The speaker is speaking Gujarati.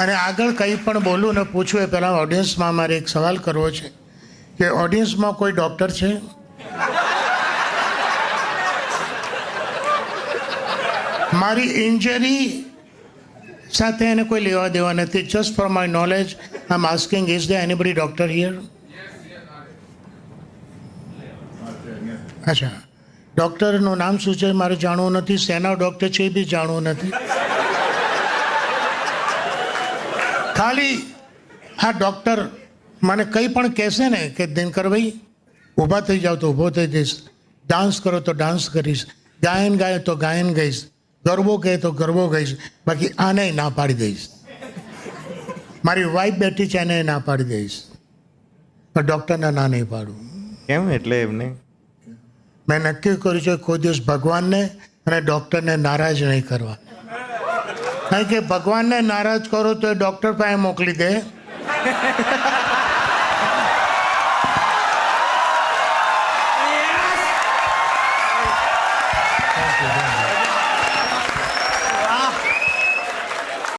અને આગળ કંઈ પણ બોલું ને પૂછું એ પહેલાં ઓડિયન્સમાં મારે એક સવાલ કરવો છે કે ઓડિયન્સમાં કોઈ ડૉક્ટર છે? મારી ઇન્જરી સાથે એને કોઈ લેવા દેવા નથી. Just for my knowledge I am asking, is there anybody doctor here? અચ્છા, ડૉક્ટરનું નામ શું છે મારે જાણવું નથી. શેના ડૉક્ટર છે એ બી જાણવું નથી. ખાલી આ ડૉક્ટર મને કંઈ પણ કહેશે ને કે દિનકરભાઈ ઊભા થઈ જાઓ તો ઊભો થઈ જઈશ, ડાન્સ કરો તો ડાન્સ કરીશ, ગાયન ગાય તો ગાયન ગઈશ, ગરબો કહે તો ગરબો ગઈશ, બાકી આને ના પાડી દઈશ. મારી વાઈફ બેઠી છે એને ના પાડી દઈશ, પણ ડૉક્ટરને ના નહીં પાડું. કેમ? એટલે એમને મેં નક્કી કર્યું છે કોઈ દિવસ ભગવાનને અને ડૉક્ટરને નારાજ નહીં કરવા. કારણ કે ભગવાનને નારાજ કરો તો એ ડૉક્ટર પાસે મોકલી દે